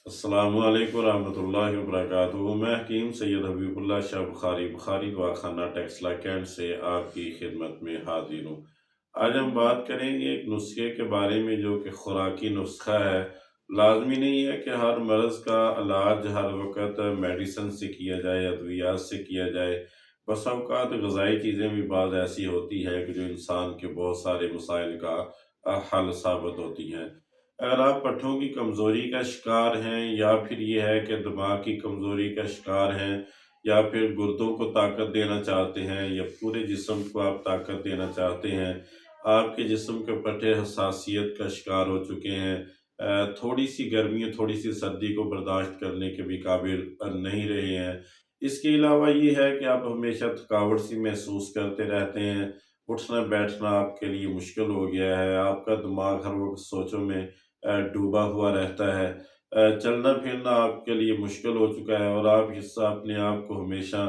अस्सलामु अलैकुम रहमतुल्लाहि व बरकातुहू। मैं हकीम सैयद हबीबुल्लाह शाह बुखारी दवाखाना टेक्सला कैंट से आपकी खिदमत में हाजिर हूँ। आज हम बात करेंगे एक नुस्खे के बारे में जो कि खुराकी नुस्खा है। लाजमी नहीं है कि हर मर्ज़ का इलाज हर वक्त मेडिसिन से किया जाए, अद्वियात से किया जाए। बस औक़ात ग़िज़ाई चीज़ें भी बाज़ ऐसी होती है कि जो इंसान के बहुत सारे मसाइल का हल साबित होती हैं। अगर आप पट्ठों की कमज़ोरी का शिकार हैं, या फिर ये है कि दिमाग की कमज़ोरी का शिकार हैं, या फिर गुर्दों को ताकत देना चाहते हैं, या पूरे जिस्म को आप ताकत देना चाहते हैं, आपके जिस्म के पट्टे हसासियत का शिकार हो चुके हैं, थोड़ी सी गर्मी और थोड़ी सी सर्दी को बर्दाश्त करने के भी काबिल नहीं रहे हैं। इसके अलावा ये है कि आप हमेशा थकावट सी महसूस करते रहते हैं, उठना बैठना आपके लिए मुश्किल हो गया है, आपका दिमाग हर वक्त सोचों में डूबा हुआ रहता है। चलना फिरना आपके लिए मुश्किल हो चुका है, और आप हिस्सा अपने आप को हमेशा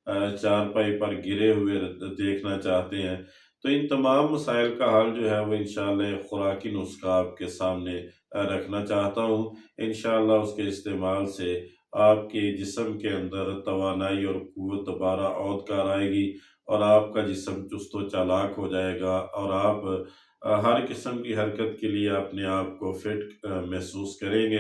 चारपाई पर गिरे हुए देखना चाहते हैं। तो इन तमाम मसाइल का हल जो है वो इंशाअल्लाह खुराकी नुस्खा आपके सामने रखना चाहता हूँ। इंशाअल्लाह उसके इस्तेमाल से आपके जिस्म के अंदर तवानाई और क़ुव्वत दोबारा औद कर आएगी, और आपका जिस्म चुस्त व चालाक हो जाएगा, और आप हर किस्म की हरकत के लिए अपने आप को फिट महसूस करेंगे।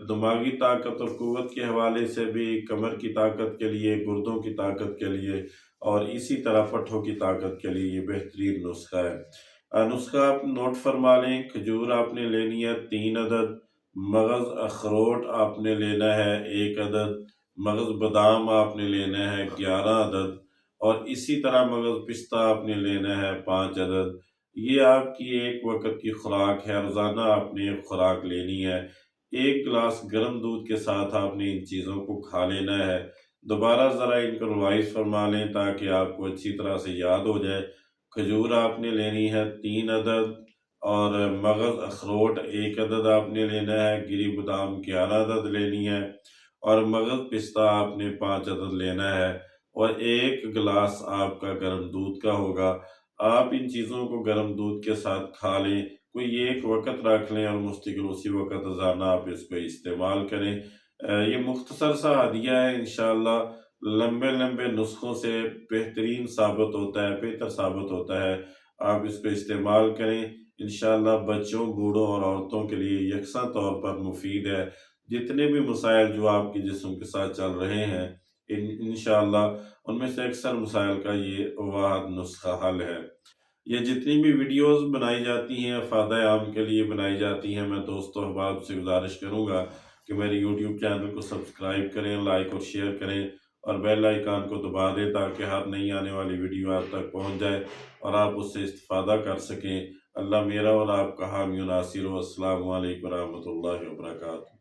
दिमागी ताकत और क़ुव्वत के हवाले से भी कमर की ताकत के लिए, गुर्दों की ताकत के लिए, और इसी तरह पट्ठों की ताकत के लिए ये बेहतरीन नुस्खा है। नुस्खा आप नोट फरमा लें। खजूर आपने लेनी है 3 अदद, मगज़ अखरोट आपने लेना है 1 अदद, मगज़ बादाम आपने लेना है 11 अदद, और इसी तरह मगज़ पिस्ता आपने लेना है 5 अदद। ये आपकी एक वक़्त की खुराक है, रोज़ाना आपने एक खुराक लेनी है। 1 गिलास गर्म दूध के साथ आपने इन चीज़ों को खा लेना है। दोबारा ज़रा इनको रिवाइज़ फरमा लें ताकि आपको अच्छी तरह से याद हो जाए। खजूर आपने लेनी है 3 अदद, और मगज़ अखरोट 1 अदद आपने लेना है, गिरी बादाम 11 अदद लेनी है, और मगज़ पिस्ता आपने 5 अदद लेना है, और 1 गिलास आपका गर्म दूध का होगा। आप इन चीज़ों को गर्म दूध के साथ खा लें, कोई एक वक़्त रख लें, और मुस्तकिल उसी वक़्त रोज़ाना आप इसको इस्तेमाल करें। ये मुख्तसर सा हदिया है, इंशाअल्लाह लंबे-लंबे नुस्ख़ों से बेहतरीन साबित होता है, बेहतर साबित होता है। आप इसको इस्तेमाल करें, इंशाअल्लाह बच्चों, बूढ़ों और औरतों के लिए यकसा तौर पर मुफ़ीद है। जितने भी मसाइल जो आपके जिस्म के साथ चल रहे हैं, इंशाअल्लाह उनमें से अक्सर मसाइल का ये वाहिद नुस्खा हल है। ये जितनी भी वीडियोज़ बनाई जाती हैं फ़ायदा आम के लिए बनाई जाती हैं। मैं दोस्तों अहबाब से गुज़ारिश करूँगा कि मेरे यूट्यूब चैनल को सब्सक्राइब करें, लाइक और शेयर करें, और बेल आइकन को दबा दें ताकि हर नई आने वाली वीडियो आप तक पहुँच जाए और आप उससे इस्तिफ़ादा कर सकें। अल्लाह मेरा और आपका हामी व नासिर हो। अस्सलामु अलैकुम व रहमतुल्लाहि व बरकातुहू।